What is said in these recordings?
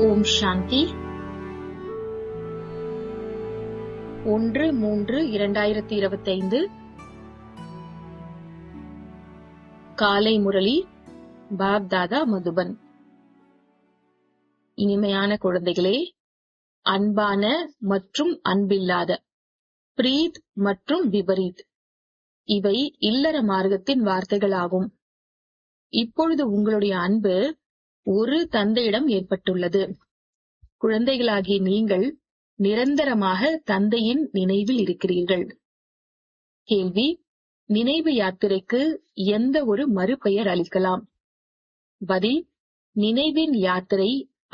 ஓம் சாந்தி. 1-3-2025 காலை முரளி பாப் தாதா மதுபன். இனிமையான குழந்தைகளே, அன்பான மற்றும் அன்பில்லாத, பிரீத் மற்றும் விபரீத், இவை இல்லற மார்க்கத்தின் வார்த்தைகளாகும். இப்பொழுது உங்களுடைய அன்பு ஒரு தந்தையிடம் ஏற்பட்டுள்ளது. குழந்தைகளாகிய நீங்கள் நிரந்தரமாக தந்தையின் நினைவில் இருக்கிறீர்கள். கேள்வி: நினைவு யாத்திரைக்கு எந்த ஒரு மறுபெயர் அளிக்கலாம்? பதில்: நினைவின் யாத்திரை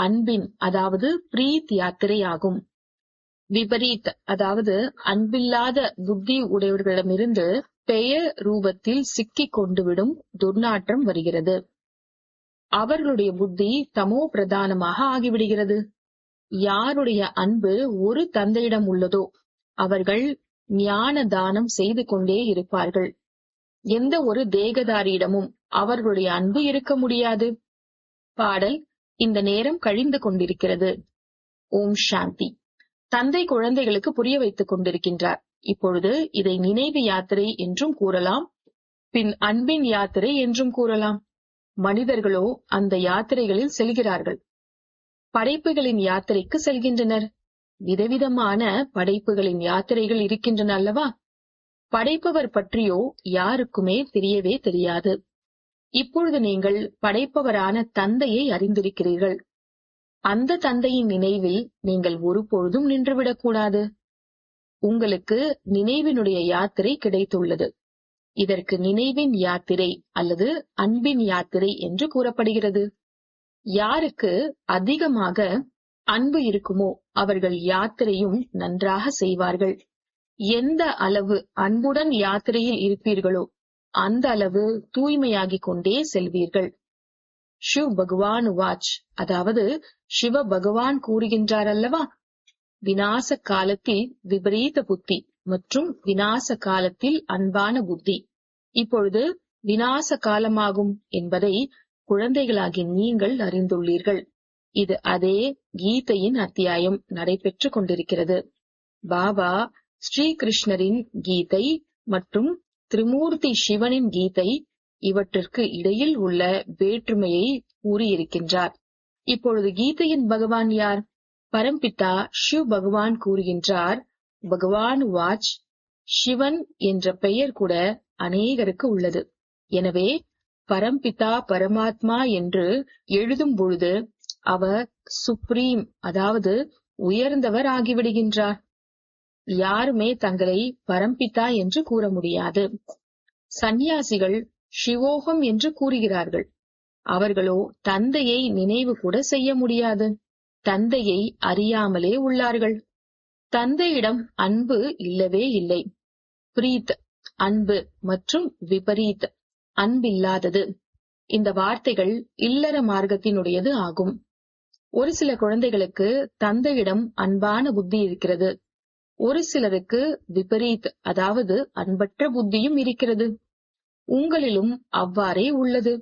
அன்பின் அதாவது பிரீத் யாத்திரை ஆகும். விபரீத் அதாவது அன்பில்லாத புத்தி உடையவர்களிடமிருந்து பெயர் ரூபத்தில் சிக்கிக் கொண்டுவிடும் துர்நாற்றம் வருகிறது. அவர்களுடைய புத்தி தமோ பிரதானமாக ஆகிவிடுகிறது. யாருடைய அன்பு ஒரு தந்தையிடம் உள்ளதோ அவர்கள் ஞான தானம் செய்து கொண்டே இருப்பார்கள். எந்த ஒரு தேகதாரியிடமும் அவர்களுடைய அன்பு இருக்க முடியாது. பாடல்: இந்த நேரம் கழிந்து கொண்டிருக்கிறது. ஓம் சாந்தி. தந்தை குழந்தைகளுக்கு புரிய வைத்துக் கொண்டிருக்கின்றார். இப்பொழுது இதை நினைவு யாத்திரை என்றும் கூறலாம், பின் அன்பின் யாத்திரை என்றும் கூறலாம். மனிதர்களோ அந்த யாத்திரைகளில் செல்கிறார்கள். படைப்புகளின் யாத்திரைக்கு செல்கின்றனர். விதவிதமான படைப்புகளின் யாத்திரைகள் இருக்கின்றன அல்லவா? படைப்பவர் பற்றியோ யாருக்குமே தெரியவே தெரியாது. இப்பொழுது நீங்கள் படைப்பவரான தந்தையை அறிந்திருக்கிறீர்கள். அந்த தந்தையின் நினைவில் நீங்கள் ஒருபொழுதும் நின்றுவிடக்கூடாது. உங்களுக்கு நினைவினுடைய யாத்திரை கிடைத்துள்ளது. இதற்கு நினைவின் யாத்திரை அல்லது அன்பின் யாத்திரை என்று கூறப்படுகிறது. யாருக்கு அதிகமாக அன்பு இருக்குமோ அவர்கள் யாத்திரையும் நன்றாக செய்வார்கள். எந்த அளவு அன்புடன் யாத்திரையில் இருப்பீர்களோ அந்த அளவு தூய்மையாகிக் கொண்டே செல்வீர்கள். ஷிவ் பகவான் வாச், அதாவது சிவ பகவான் கூறுகின்றார் அல்லவா, விநாச காலத்தில் விபரீத புத்தி மற்றும் விநாச காலத்தில் அன்பான புத்தி. இப்பொழுது விநாச காலமாகும் என்பதை குழந்தைகளாகி நீங்கள் அறிந்துள்ளீர்கள். இது அதே கீதையின் அத்தியாயம் நடைபெற்றுக் கொண்டிருக்கிறது. பாபா ஸ்ரீகிருஷ்ணரின் கீதை மற்றும் திரிமூர்த்தி சிவனின் கீதை இவற்றிற்கு இடையில் உள்ள வேற்றுமையை கூறியிருக்கின்றார். இப்பொழுது கீதையின் பகவான் யார்? பரம்பிதா சிவ் பகவான் கூறுகின்றார், பகவான் வாச், சிவன் என்ற பெயர் கூட அநேகருக்கு உள்ளது. எனவே பரம்பிதா பரமாத்மா என்று எழுதும் பொழுது அவர் சுப்ரீம் அதாவது உயர்ந்தவர் ஆகிவிடுகின்றார். யாருமே தங்களை பரம்பிதா என்று கூற முடியாது. சந்நியாசிகள் சிவோகம் என்று கூறுகிறார்கள். அவர்களோ தந்தையை நினைவு கூட செய்ய முடியாது. தந்தையை அறியாமலே உள்ளார்கள். தந்தையிடம் அன்பு இல்லவே இல்லை. பிரீத் அன்பு மற்றும் விபரீத் அன்பில்லாதது. இந்த வார்த்தைகள் இல்லற மார்க்கத்தினுடையது ஆகும். ஒரு சில குழந்தைகளுக்கு தந்தையிடம் அன்பான புத்தி இருக்கிறது. ஒரு சிலருக்கு விபரீத் அதாவது அன்பற்ற புத்தியும் இருக்கிறது. உங்களிலும் அவ்வாறே உள்ளது.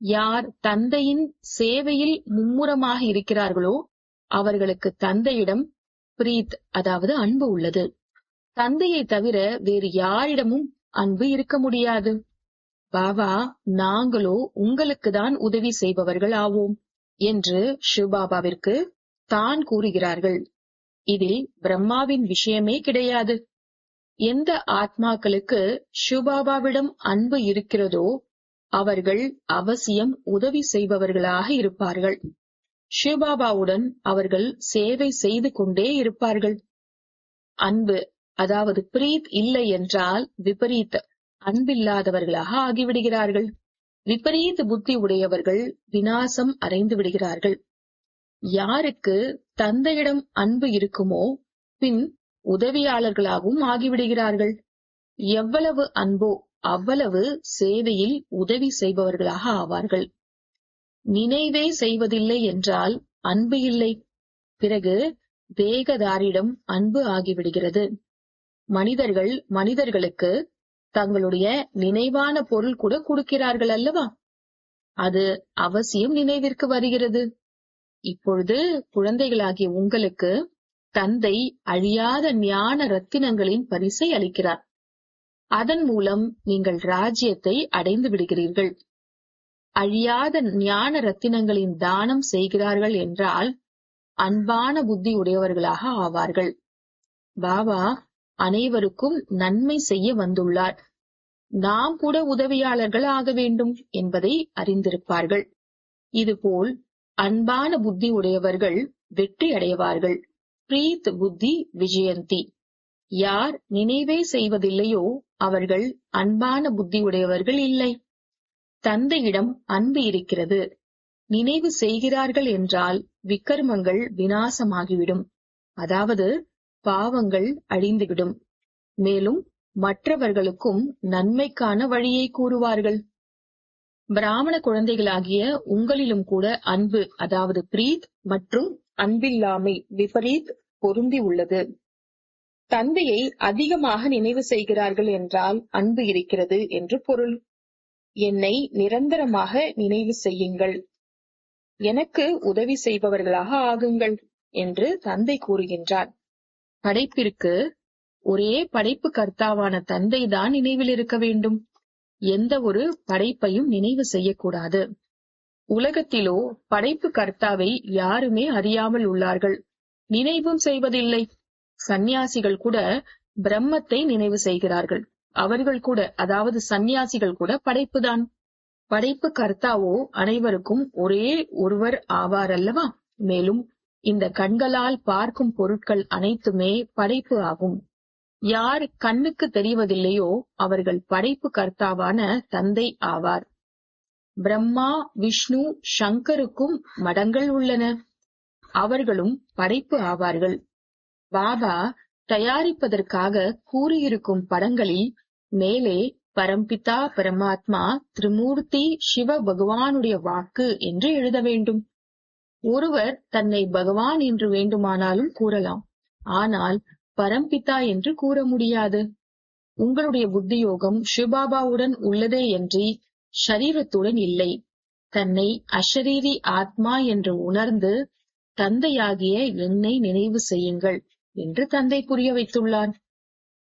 யார் தந்தையின் சேவையில் மும்முரமாக இருக்கிறார்களோ அவர்களுக்கு தந்தையிடம் பிரீத் அதாவது அன்பு உள்ளது. தந்தையை தவிர வேறு யாரிடமும் அன்பு இருக்க முடியாது. பாபா, நாங்களோ உங்களுக்கு தான் உதவி செய்பவர்கள் ஆவோம் என்று சிவபாபாவிற்கு தான் கூறுகிறார்கள். இதில் பிரம்மாவின் விஷயமே கிடையாது. எந்த ஆத்மாக்களுக்கு சிவபாபாவிடம் அன்பு இருக்கிறதோ அவர்கள் அவசியம் உதவி செய்பவர்களாக இருப்பார்கள். சிவபாபாவுடன் அவர்கள் சேவை செய்து கொண்டே இருப்பார்கள். அன்பு அதாவது பிரீத் இல்லை என்றால் விபரீத் அன்பில்லாதவர்களாக ஆகிவிடுகிறார்கள். விபரீத புத்தி உடையவர்கள் விநாசம் அடைந்து விடுகிறார்கள். யாருக்கு தந்தையிடம் அன்பு இருக்குமோ பின் உதவியாளர்களாகவும் ஆகிவிடுகிறார்கள். எவ்வளவு அன்போ அவ்வளவு சேவையில் உதவி செய்பவர்களாக ஆவார்கள். நினைவே செய்வதில்லை என்றால் அன்பு இல்லை. பிறகு தேகதாரிடம் அன்பு ஆகிவிடுகிறது. மனிதர்கள் மனிதர்களுக்கு தங்களுடைய நினைவான பொருள் கூட கொடுக்கிறார்கள் அல்லவா? அது அவசியம் நினைவிற்கு வருகிறது. இப்பொழுது குழந்தைகளாகிய உங்களுக்கு தந்தை அழியாத ஞான ரத்தினங்களின் பரிசை அளிக்கிறார். அதன் மூலம் நீங்கள் ராஜ்யத்தை அடைந்து விடுகிறீர்கள். அழியாத ஞான ரத்தினங்களின் தானம் செய்கிறார்கள் என்றால் அன்பான புத்தி உடையவர்களாக ஆவார்கள். பாபா அனைவருக்கும் நன்மை செய்ய வந்துள்ளார். நாம் கூட உதவியாளர்கள் ஆக வேண்டும் என்பதை அறிந்திருப்பார்கள். இதுபோல் அன்பான புத்தி உடையவர்கள் வெற்றி அடைவார்கள். பிரீத் புத்தி விஜயந்தி. யார் நினைவே செய்வதில்லையோ அவர்கள் அன்பான புத்தி உடையவர்கள் இல்லை. தந்தையிடம் அன்பு இருக்கிறது. நினைவு செய்கிறார்கள் என்றால் விக்கர்மங்கள் விநாசமாகிவிடும், அதாவது பாவங்கள் அழிந்துவிடும். மேலும் மற்றவர்களுக்கும் நன்மைக்கான வழியை கூறுவார்கள். பிராமண குழந்தைகளாகிய உங்களிலும் கூட அன்பு, அதாவது பிரீத் மற்றும் அன்பில்லாமை விபரீத் பொருந்தி உள்ளது. தந்தையை அதிகமாக நினைவு செய்கிறார்கள் என்றால் அன்பு இருக்கிறது என்று பொருள். என்னை நிரந்தரமாக நினைவு செய்யுங்கள், எனக்கு உதவி செய்பவர்களாக ஆகுங்கள் என்று தந்தை கூறுகின்றார். படைப்பிற்கு ஒரே படைப்பு கர்த்தாவான தந்தை தான் நினைவில் இருக்க வேண்டும். எந்த ஒரு படைப்பையும் நினைவு செய்யக்கூடாது. உலகத்திலோ படைப்பு கர்த்தாவை யாருமே அறியாமல் உள்ளார்கள், நினைவும் செய்வதில்லை. சந்நியாசிகள் கூட பிரம்மத்தை நினைவு செய்கிறார்கள். அவர்கள் கூட, அதாவது சந்நியாசிகள் கூட படைப்புதான். படைப்பு கர்த்தாவோ அனைவருக்கும் ஒரே ஒருவர் ஆவார் அல்லவா? மேலும் இந்த கண்களால் பார்க்கும் பொருட்கள் அனைத்துமே படைப்பு ஆகும். யார் கண்ணுக்கு தெரிவதில்லையோ அவர்கள் படைப்பு கர்த்தாவான தந்தை ஆவார். பிரம்மா, விஷ்ணு, சங்கருக்கும் மடங்கள் உள்ளன. அவர்களும் படைப்பு ஆவார்கள். பாபா தயாரிப்பதற்காக கூறியிருக்கும் படங்களில் மேலே பரம்பிதா பரமாத்மா திரிமூர்த்தி சிவ பகவானுடைய வாக்கு என்று எழுத வேண்டும். ஒருவர் தன்னை பகவான் என்று வேண்டுமானாலும் கூறலாம், ஆனால் பரம்பிதா என்று கூற முடியாது. உங்களுடைய புத்தியோகம் சிவபாபாவுடன் உள்ளதே என்று ஷரீரத்துடன் இல்லை. தன்னை அஷரீரி ஆத்மா என்று உணர்ந்து தந்தையாகிய என்னை நினைவு செய்யுங்கள் என்று தந்தை புரிய வைத்துள்ளார்.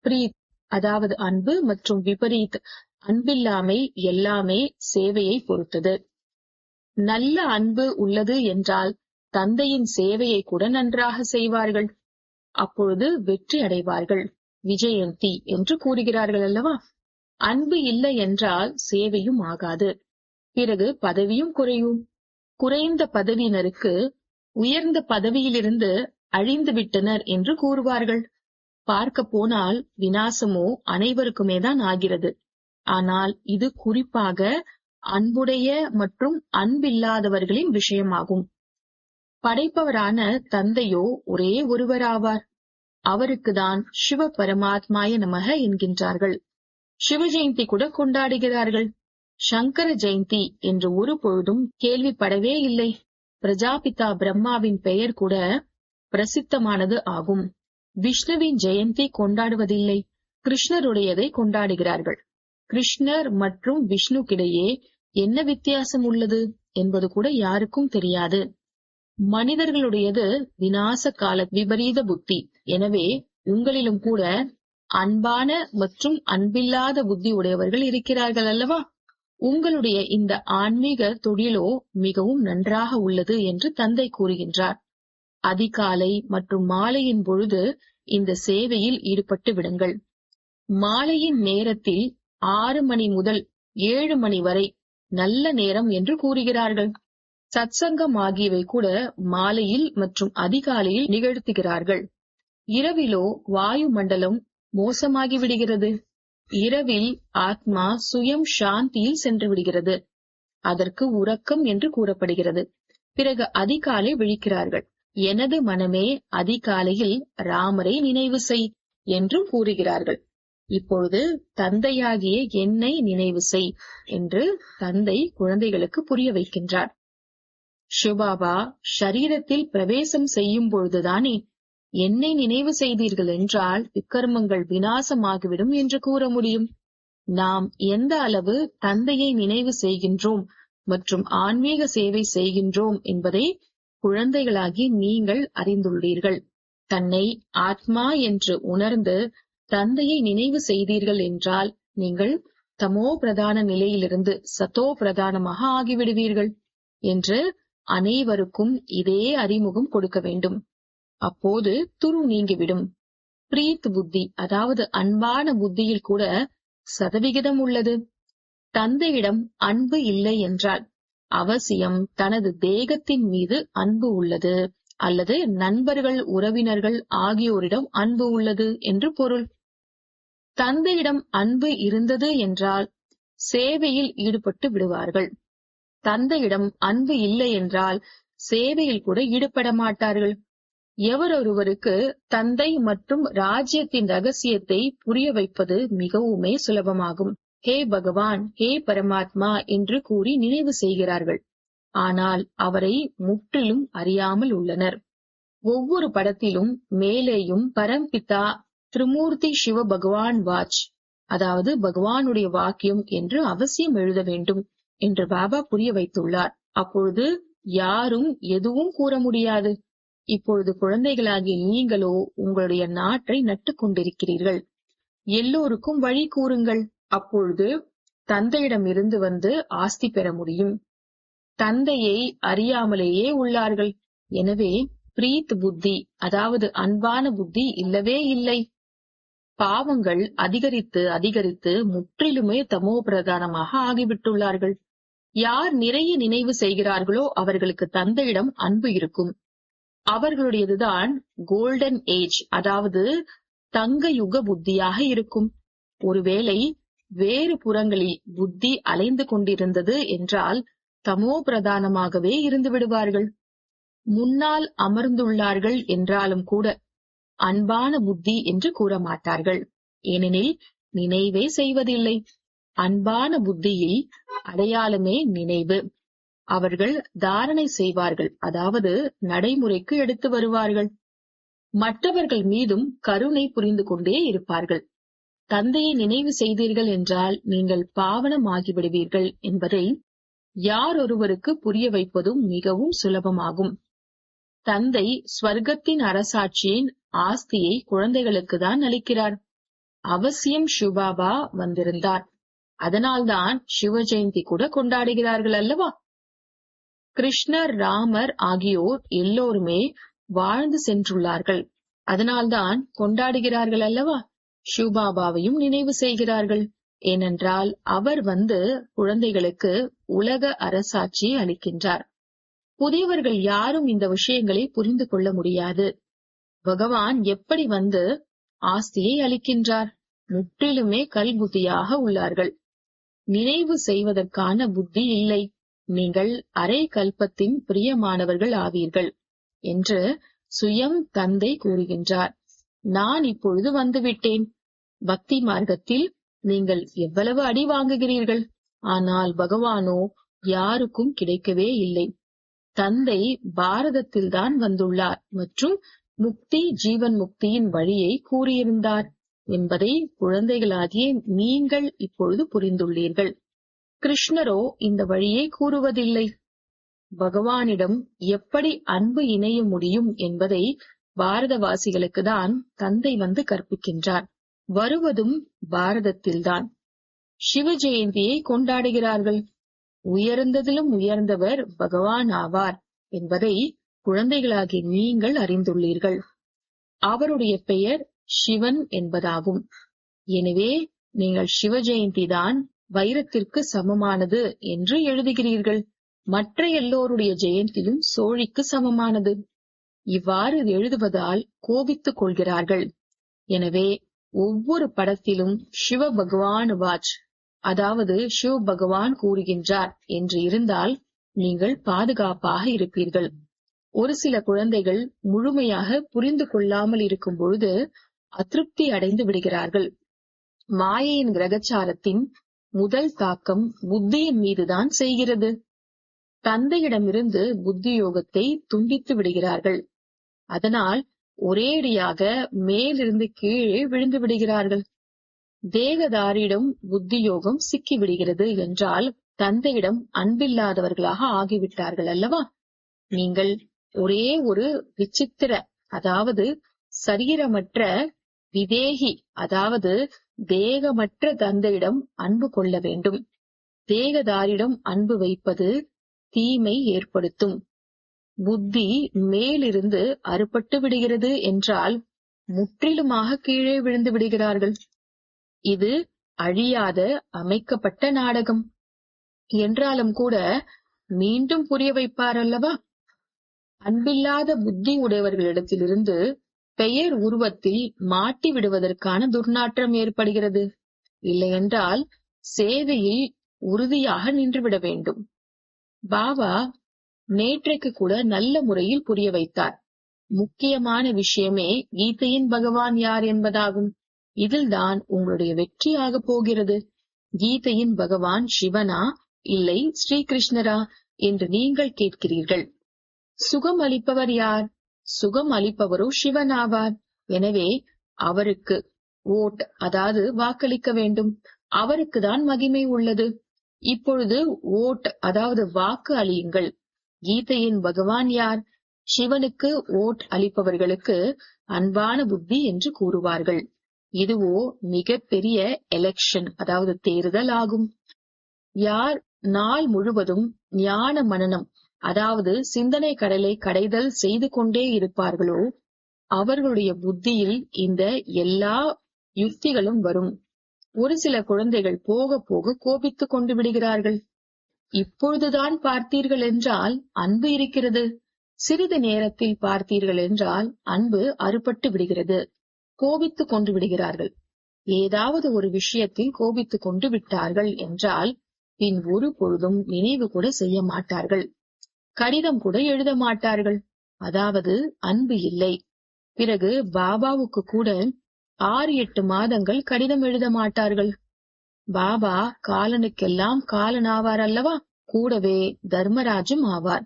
பிரீத், அதாவது அன்பு, மற்றும் விபரீத் அன்பில்லாமை எல்லாமே சேவையை பொறுத்தது. நல்ல அன்பு உள்ளது என்றால் தந்தையின் சேவையை கூட நன்றாக செய்வார்கள். அப்பொழுது வெற்றி அடைவார்கள். விஜயந்தி என்று கூறுகிறார்கள் அல்லவா? அன்பு இல்லை என்றால் சேவையும் ஆகாது. பிறகு பதவியும் குறையும். குறைந்த பதவியினருக்கு உயர்ந்த பதவியிலிருந்து அழிந்து விட்டனர் என்று கூறுவார்கள். பார்க்க போனால் விநாசமோ அனைவருக்குமே தான் ஆகிறது. ஆனால் இது குறிப்பாக அன்புடைய மற்றும் அன்பில்லாதவர்களின் விஷயமாகும். படைப்பவரான தந்தையோ ஒரே ஒருவராவார். அவருக்குதான் சிவ பரமாத்மாய நமக என்கின்றார்கள். சிவ ஜெயந்தி கூட கொண்டாடுகிறார்கள். சங்கர ஜெயந்தி என்று ஒரு பொழுதும் கேள்விப்படவே இல்லை. பிரஜாபிதா பிரம்மாவின் பெயர் கூட பிரசித்தமானது ஆகும். விஷ்ணுவின் ஜெயந்தி கொண்டாடுவதில்லை, கிருஷ்ணருடையதை கொண்டாடுகிறார்கள். கிருஷ்ணர் மற்றும் விஷ்ணுக்கிடையே என்ன வித்தியாசம் உள்ளது என்பது கூட யாருக்கும் தெரியாது. மனிதர்களுடையது விநாச கால விபரீத புத்தி. எனவே உங்களிலும் கூட அன்பான மற்றும் அன்பில்லாத புத்தி உடையவர்கள் இருக்கிறார்கள் அல்லவா? உங்களுடைய இந்த ஆன்மீக தொழிலோ மிகவும் நன்றாக உள்ளது என்று தந்தை கூறுகின்றார். அதிகாலை மற்றும் மாலையின் பொழுது இந்த சேவையில் ஈடுபட்டு விடுங்கள். மாலையின் நேரத்தில் 6 மணி முதல் 7 மணி வரை நல்ல நேரம் என்று கூறுகிறார்கள். சத்சங்கம் ஆகியவை கூட மாலையில் மற்றும் அதிகாலையில் நிகழ்த்துகிறார்கள். இரவிலோ வாயு மண்டலம் மோசமாகி விடுகிறது. இரவில் ஆத்மா சுயம் சாந்தியில் சென்று விடுகிறது. அதற்கு உறக்கம் என்று கூறப்படுகிறது. பிறகு அதிகாலை விழிக்கிறார்கள். எனது மனமே அதிகாலையில் ராமரை நினைவு செய் என்றும் கூறுகிறார்கள். இப்பொழுது தந்தையாகிய என்னை நினைவு செய் என்று தந்தை குழந்தைகளுக்கு புரிய வைக்கின்றார். சிவபாபா ஷரீரத்தில் பிரவேசம் செய்யும் பொழுதுதானே என்னை நினைவு செய்தீர்கள் என்றால் விக்கர்மங்கள் விநாசமாகிவிடும் என்று கூற முடியும். நாம் எந்த அளவு தந்தையை நினைவு செய்கின்றோம் மற்றும் ஆன்மீக சேவை செய்கின்றோம் என்பதை குழந்தைகளாகி நீங்கள் அறிந்துள்ளீர்கள். தன்னை ஆத்மா என்று உணர்ந்து தந்தையை நினைவு செய்தீர்கள் என்றால் நீங்கள் தமோ பிரதான நிலையிலிருந்து சதோ பிரதானமாக ஆகிவிடுவீர்கள் என்று அனைவருக்கும் இதே அறிமுகம் கொடுக்க வேண்டும். அப்போது துரு நீங்கிவிடும். பிரீத் புத்தி, அதாவது அன்பான புத்தியில் கூட சதவிகிதம் உள்ளது. தந்தையிடம் அன்பு இல்லை என்றால் அவசியம் தனது தேகத்தின் மீது அன்பு உள்ளது அல்லது நண்பர்கள், உறவினர்கள் ஆகியோரிடம் அன்பு உள்ளது என்று பொருள். தந்தையிடம் அன்பு இருந்தது என்றால் சேவையில் ஈடுபட்டு விடுவார்கள். தந்தையிடம் அன்பு இல்லை என்றால் சேவையில் கூட ஈடுபட மாட்டார்கள். எவரொருவருக்கு தந்தை மற்றும் ராஜ்யத்தின் ரகசியத்தை புரிய வைப்பது மிகவுமே சுலபமாகும். ஹே பகவான், ஹே பரமாத்மா என்று கூறி நினைவு செய்கிறார்கள். ஆனால் அவரை முற்றிலும் அறியாமல் உள்ளனர். ஒவ்வொரு படத்திலும் மேலேயும் பரம்பிதா திரிமூர்த்தி சிவ பகவான் வாச், அதாவது பகவானுடைய வாக்கியம் என்று அவசியம் எழுத வேண்டும் என்று பாபா புரிய வைத்துள்ளார். அப்பொழுது யாரும் எதுவும் கூற முடியாது. இப்பொழுது குழந்தைகளாகிய நீங்களோ உங்களுடைய நாட்டை நட்டுக் கொண்டிருக்கிறீர்கள். எல்லோருக்கும் வழி கூறுங்கள். அப்பொழுது தந்தையிடமிருந்து வந்து ஆஸ்தி பெற முடியும். தந்தையை அறியாமலேயே உள்ளார்கள். எனவே பிரீத் புத்தி, அதாவது அன்பான புத்தி இல்லவே இல்லை. பாவங்கள் அதிகரித்து அதிகரித்து முற்றிலுமே தமோ பிரதானமாக ஆகிவிட்டுள்ளார்கள். யார் நிறைய நினைவு செய்கிறார்களோ அவர்களுக்கு தந்தையிடம் அன்பு இருக்கும். அவர்களுடையதுதான் கோல்டன் ஏஜ், அதாவது தங்க யுக புத்தியாக இருக்கும். ஒருவேளை வேறு புறங்களில் புத்தி அலைந்து கொண்டிருந்தது என்றால் தமோ பிரதானமாகவே இருந்து விடுவார்கள். முன்னால் அமர்ந்துள்ளார்கள் என்றாலும் கூட அன்பான புத்தி என்று கூற மாட்டார்கள். ஏனெனில் நினைவே செய்வதில்லை. அன்பான புத்தியில் அடையாளமே நினைவு. அவர்கள் தாரணை செய்வார்கள், அதாவது நடைமுறைக்கு எடுத்து வருவார்கள். மற்றவர்கள் மீதும் கருணை புரிந்து கொண்டே இருப்பார்கள். தந்தையை நினைவு செய்தீர்கள் என்றால் நீங்கள் பாவனமாகிவிடுவீர்கள் என்பதை யாரொருவருக்கு புரிய வைப்பதும் மிகவும் சுலபமாகும். தந்தை ஸ்வர்க்கத்தின் அரசாட்சியின் ஆஸ்தியை குழந்தைகளுக்கு தான் அளிக்கிறார். அவசியம் சிவபாபா வந்திருந்தார். அதனால்தான் சிவ ஜெயந்தி கூட கொண்டாடுகிறார்கள் அல்லவா? கிருஷ்ணர், ராமர் ஆகியோர் எல்லோருமே வாழ்ந்து சென்றுள்ளார்கள். அதனால்தான் கொண்டாடுகிறார்கள் அல்லவா? சிவபாபாவையும் நினைவு செய்கிறார்கள். ஏனென்றால் அவர் வந்து குழந்தைகளுக்கு உலக அரசாட்சியை அளிக்கின்றார். புதியவர்கள் யாரும் இந்த விஷயங்களை புரிந்து கொள்ள முடியாது. பகவான் எப்படி வந்து ஆஸ்தியை அளிக்கின்றார்? முற்றிலுமே கல்புத்தியாக உள்ளார்கள். நினைவு செய்வதற்கான புத்தி இல்லை. நீங்கள் அரை கல்பத்தின் பிரியமானவர்கள் ஆவீர்கள் என்று சுயம் தந்தை கூறுகின்றார். நான் இப்பொழுது வந்துவிட்டேன். பக்தி மார்க்கத்தில் நீங்கள் எவ்வளவு அடி வாங்குகிறீர்கள், ஆனால் பகவானோ யாருக்கும் கிடைக்கவே இல்லை. தந்தை பாரதத்தில்தான் வந்துள்ளார் மற்றும் முக்தி, ஜீவன் முக்தியின் வழியை கூறியிருந்தார் என்பதை குழந்தைகளாகிய நீங்கள் இப்பொழுது புரிந்துள்ளீர்கள். கிருஷ்ணரோ இந்த வழியை கூறுவதில்லை. பகவானிடம் எப்படி அன்பு இணைய முடியும் என்பதை பாரதவாசிகளுக்கு தான் தந்தை வந்து கற்பிக்கின்றார். வருவதும் பாரதத்தில்தான். சிவ ஜெயந்தியை கொண்டாடுகிறார்கள். உயர்ந்ததிலும் உயர்ந்தவர் பகவான் ஆவார் என்பதை குழந்தைகளாகிய நீங்கள் அறிந்துள்ளீர்கள். அவருடைய பெயர் சிவன் என்பதாகும். எனவே நீங்கள் சிவ ஜெயந்தி தான் வைரத்திற்கு சமமானது என்று எழுதுகிறீர்கள். மற்ற எல்லோருடைய ஜெயந்தியும் சோழிக்கு சமமானது. இவ்வாறு எழுதுவதால் கோபித்துக் கொள்கிறார்கள். எனவே ஒவ்வொரு படத்திலும் சிவ பகவான் வாச், அதாவது சிவ பகவான் கூறுகின்றார் என்று இருந்தால் நீங்கள் பாதுகாப்பாக இருப்பீர்கள். ஒரு சில குழந்தைகள் முழுமையாக புரிந்து கொள்ளாமல் இருக்கும் பொழுது அதிருப்தி அடைந்து விடுகிறார்கள். மாயையின் கிரகச்சாரத்தின் முதல் தாக்கம் புத்தியின் மீதுதான் செய்கிறது. தந்தையிடமிருந்து புத்தி யோகத்தை துண்டித்து விடுகிறார்கள். அதனால் ஒரேடியாக மேலிருந்து கீழே விழுந்து விடுகிறார்கள். தேகதாரியிடம் புத்தி யோகம் சிக்கி விடுகிறது என்றால் தந்தையிடம் அன்பில்லாதவர்களாக ஆகிவிட்டார்கள் அல்லவா? நீங்கள் ஒரே ஒரு விசித்திர அதாவது சரீரமற்ற விதேகி அதாவது தேகமற்ற தந்தையிடம் அன்பு கொள்ள வேண்டும். தேகதாரிடம் அன்பு வைப்பது தீமை ஏற்படுத்தும். புத்தி மேலிருந்து அறுபட்டு விடுகிறது என்றால் முற்றிலுமாக கீழே விழுந்து விடுகிறார்கள். இது அழியாத அமைக்கப்பட்ட நாடகம் என்றாலும் கூட மீண்டும் புரிய வைப்பார் அல்லவா? அன்பில்லாத புத்தி உடையவர்களிடத்திலிருந்து பெயர் உருவத்தில் மாட்டி விடுவதற்கான துர்நாற்றம் ஏற்படுகிறது. இல்லையென்றால் சேவையில் உறுதியாக நின்றுவிட வேண்டும். பாபா நேற்றைக்கு கூட நல்ல முறையில் புரிய வைத்தார். முக்கியமான விஷயமே கீதையின் பகவான் யார் என்பதாகும். இதில்தான் உங்களுடைய வெற்றியாக போகிறது. கீதையின் பகவான் சிவனா இல்லை ஸ்ரீகிருஷ்ணரா என்று நீங்கள் கேட்கிறீர்கள். சுகம் அளிப்பவர் யார்? சுகம் அளிப்பவரோ சிவனாவார். எனவே அவருக்கு ஓட் அதாவது வாக்களிக்க வேண்டும். அவருக்குதான் மகிமை உள்ளது. இப்பொழுது ஓட் அதாவது வாக்கு அளியுங்கள். கீதையின் பகவான் யார்? சிவனுக்கு ஓட் அளிப்பவர்களுக்கு அன்பான புத்தி என்று கூறுவார்கள். இதுவோ மிக பெரிய எலெக்ஷன் அதாவது தேர்தல் ஆகும். யார் நாள் முழுவதும் ஞான மனனம் அதாவது சிந்தனை கடலை கடைதல் செய்து கொண்டே இருப்பார்களோ அவர்களுடைய புத்தியில் இந்த எல்லா யுக்திகளும் வரும். ஒரு சில குழந்தைகள் போக போக கோபித்துக் கொண்டு விடுகிறார்கள். இப்பொழுதுதான் பார்த்தீர்கள் என்றால் அன்பு இருக்கிறது. சிறிது நேரத்தில் பார்த்தீர்கள் என்றால் அன்பு அறுபட்டு விடுகிறது. கோபித்துக் கொண்டு விடுகிறார்கள். ஏதாவது ஒரு விஷயத்தில் கோபித்துக் கொண்டு விட்டார்கள் என்றால் பின் ஒரு பொழுதும் நினைவு கூட செய்ய மாட்டார்கள். கடிதம் கூட எழுத மாட்டார்கள். அதாவது அன்பு இல்லை. பிறகு பாபாவுக்கு கூட 6-8 மாதங்கள் கடிதம் எழுத மாட்டார்கள். பாபா காலனுக்கெல்லாம் காலன் ஆவார் அல்லவா? கூடவே தர்மராஜும் ஆவார்.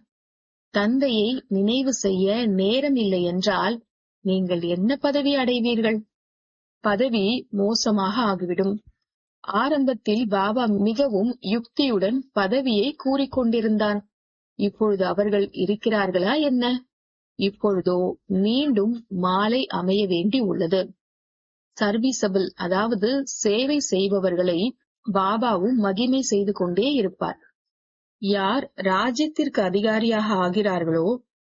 தந்தையை நினைவு செய்ய நேரம் இல்லை என்றால் நீங்கள் என்ன பதவி அடைவீர்கள்? பதவி மோசமாக ஆகிவிடும். ஆரம்பத்தில் பாபா மிகவும் யுக்தியுடன் பதவியை கூறிக்கொண்டிருந்தான். இப்பொழுது அவர்கள் இருக்கிறார்களா என்ன? இப்பொழுதோ மீண்டும் மாலை அமைய வேண்டி உள்ளது. சர்வீசபிள் அதாவது சேவை செய்பவர்களை பாபாவும் மகிமை செய்து கொண்டே இருப்பார். யார் ராஜ்யத்திற்கு அதிகாரியாக ஆகிறார்களோ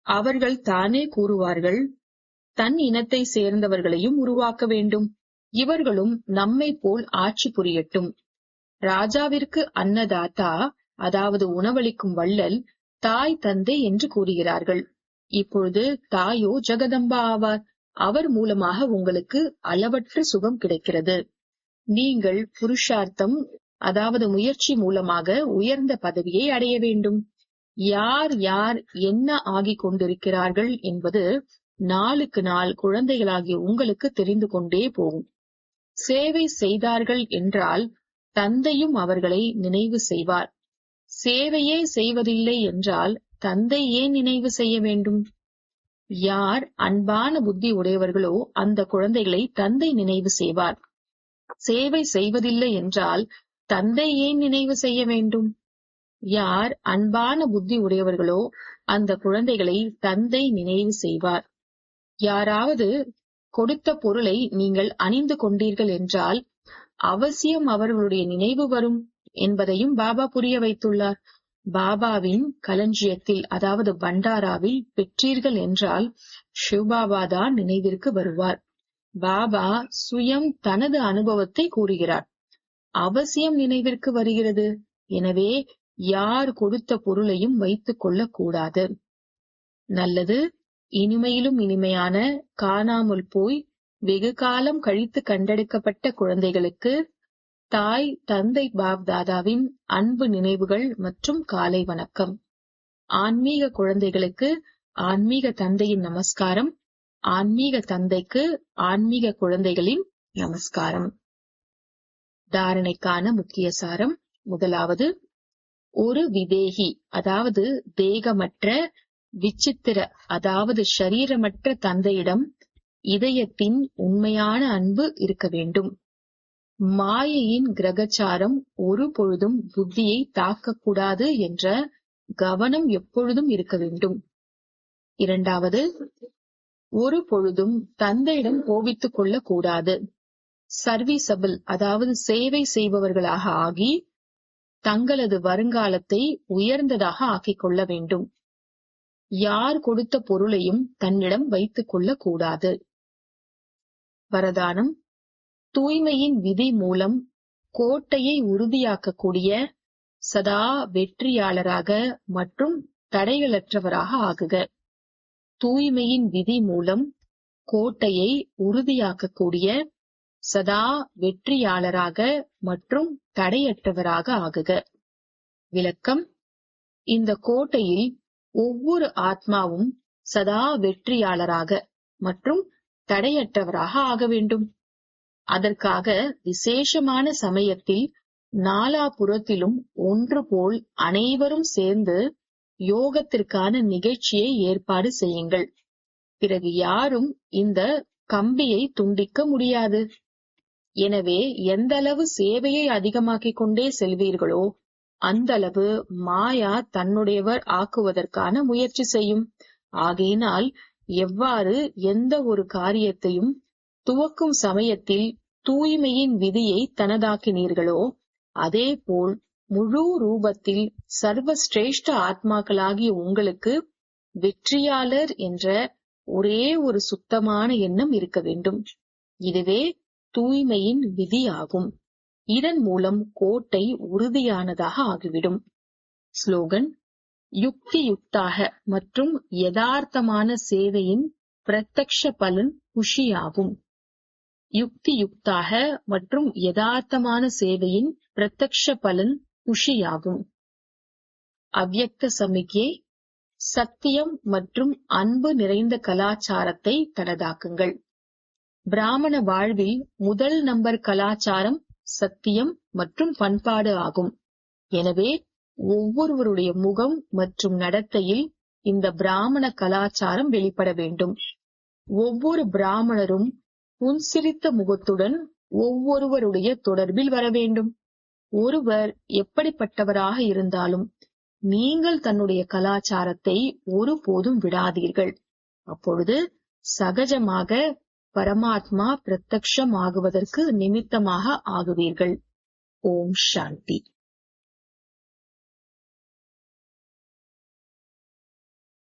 அவர்கள் தானே கூறுவார்கள், தன் இனத்தை சேர்ந்தவர்களையும் உருவாக்க வேண்டும். இவர்களும் நம்மை போல் ஆட்சி புரியட்டும். ராஜாவிற்கு அன்னதாத்தா அதாவது உணவளிக்கும் வள்ளல் தாய் தந்தை என்று கூறுகிறார்கள். இப்பொழுது தாயோ ஜெகதம்பா ஆவார். அவர் மூலமாக உங்களுக்கு அளவற்ற சுகம் கிடைக்கிறது. நீங்கள் புருஷார்த்தம் அதாவது முயற்சி மூலமாக உயர்ந்த பதவியை அடைய வேண்டும். யார் யார் என்ன ஆகிக் கொண்டிருக்கிறார்கள் என்பது நாளுக்கு நாள் குழந்தைகளாகிய உங்களுக்கு தெரிந்து கொண்டே போகும். சேவை செய்தார்கள் என்றால் தந்தையும் அவர்களை நினைவு செய்வார். சேவையே செய்வதில்லை என்றால் தந்தை ஏன் நினைவு செய்ய வேண்டும்? யார் அன்பான புத்தி உடையவர்களோ அந்த குழந்தைகளை தந்தை நினைவு செய்வார். சேவை செய்வதில்லை என்றால் தந்தை ஏன் நினைவு செய்ய வேண்டும்? யார் அன்பான புத்தி உடையவர்களோ அந்த குழந்தைகளை தந்தை நினைவு செய்வார். யாராவது கொடுத்த பொருளை நீங்கள் அணிந்து கொண்டீர்கள் என்றால் அவசியம் அவர்களுடைய நினைவு வரும் என்பதையும் பாபா புரிய வைத்துள்ளார். பாபாவின் களஞ்சியத்தில் அதாவது பண்டாராவில் பெற்றீர்கள் என்றால் சிவபாபா தான் நினைவிற்கு வருவார். பாபா சுயம் தனது அனுபவத்தை கூறுகிறார். அவசியம் நினைவிற்கு வருகிறது. எனவே யார் கொடுத்த பொருளையும் வைத்துக் கொள்ளக் கூடாது. நல்லது. இனிமையிலும் இனிமையான காணாமல் போய் வெகு காலம் கழித்து கண்டெடுக்கப்பட்ட குழந்தைகளுக்கு தாய் தந்தை பாப் தாதாவின் அன்பு நினைவுகள் மற்றும் காலை வணக்கம். ஆன்மீக குழந்தைகளுக்கு ஆன்மீக தந்தையின் நமஸ்காரம். ஆன்மீக தந்தைக்கு ஆன்மீக குழந்தைகளின் நமஸ்காரம். தாரணைக்கான முக்கிய சாரம். முதலாவது, ஒரு விதேகி அதாவது தேகமற்ற விசித்திர அதாவது ஷரீரமற்ற தந்தையிடம் இதயத்தின் உண்மையான அன்பு இருக்க வேண்டும். மாயையின் கிரகச்சாரம் ஒரு பொழுதும் புத்தியை தாக்கக்கூடாது என்ற கவனம் எப்பொழுதும் இருக்க வேண்டும். இரண்டாவது, ஒரு பொழுதும் தந்தையிடம் கோபித்துக் கொள்ளக் கூடாது. சர்வீசபிள் அதாவது சேவை செய்பவர்களாக ஆகி தங்களது வருங்காலத்தை உயர்ந்ததாக ஆக்கிக் கொள்ள வேண்டும். யார் கொடுத்த பொருளையும் தன்னிடம் வைத்துக் கொள்ளக் கூடாது. வரதானம்: தூய்மையின் விதி மூலம் கோட்டையை உறுதியாக்கக்கூடிய சதா வெற்றியாளராக மற்றும் தடைகளற்றவராக ஆகுக. தூய்மையின் விதி மூலம் கோட்டையை உறுதியாக்கக்கூடிய சதா வெற்றியாளராக மற்றும் தடையற்றவராக ஆகுக. விளக்கம்: இந்த கோட்டையில் ஒவ்வொரு ஆத்மாவும் சதா வெற்றியாளராக மற்றும் தடையற்றவராக ஆக வேண்டும். அதற்காக விசேஷமான சமயத்தில் நாலாபுறத்திலும் ஒன்று போல் அனைவரும் சேர்ந்து யோகத்திற்கான நிகழ்ச்சியை ஏற்பாடு செய்யுங்கள். பிறகு யாரும் இந்த கம்பியை துண்டிக்க முடியாது. எனவே எந்த அளவு சேவையை அதிகமாக்கிக் கொண்டே செல்வீர்களோ அந்த அளவு மாயா தன்னுடையவர் ஆக்குவதற்கான முயற்சி செய்யும். ஆகையினால் எவ்வாறு எந்த ஒரு காரியத்தையும் துவக்கும் சமயத்தில் தூய்மையின் விதியை தனதாக்கினீர்களோ அதேபோல் முழு ரூபத்தில் சர்வசிரேஷ்ட ஆத்மாக்களாகிய உங்களுக்கு வெற்றியாளர் என்ற ஒரே ஒரு சுத்தமான எண்ணம் இருக்க வேண்டும். இதுவே தூய்மையின் விதி ஆகும். இதன் மூலம் கோட்டை உறுதியானதாக ஆகிவிடும். ஸ்லோகன்: யுக்தி யுக்தாக மற்றும் யதார்த்தமான சேவையின் பிரத்யக்ஷ பலன் குஷியாகும். யுக்தி யுக்தாக மற்றும் யதார்த்தமான சேவையின் பிரத்யக்ஷ பலன் குஷியாகும். அவ்யக்த சமிக்ஞை: சத்தியம் மற்றும் அன்பு நிறைந்த கலாச்சாரத்தை தனதாக்குங்கள். பிராமண வாழ்வில் முதல் நம்பர் கலாச்சாரம் சத்தியம் மற்றும் பண்பாடு ஆகும். எனவே ஒவ்வொருவருடைய முகம் மற்றும் நடத்தையில் இந்த பிராமண கலாச்சாரம் வெளிப்பட வேண்டும். ஒவ்வொரு பிராமணரும் புன்சிரித்த முகத்துடன் ஒவ்வொருவருடைய தொடர்பில் வர வேண்டும். ஒருவர் எப்படிப்பட்டவராக இருந்தாலும் நீங்கள் தன்னுடைய கலாச்சாரத்தை ஒருபோதும் விடாதீர்கள். அப்பொழுது சகஜமாக பரமாத்மா பிரத்யக்ஷம் ஆகுவதற்கு நிமித்தமாக ஆகுவீர்கள். ஓம் சாந்தி.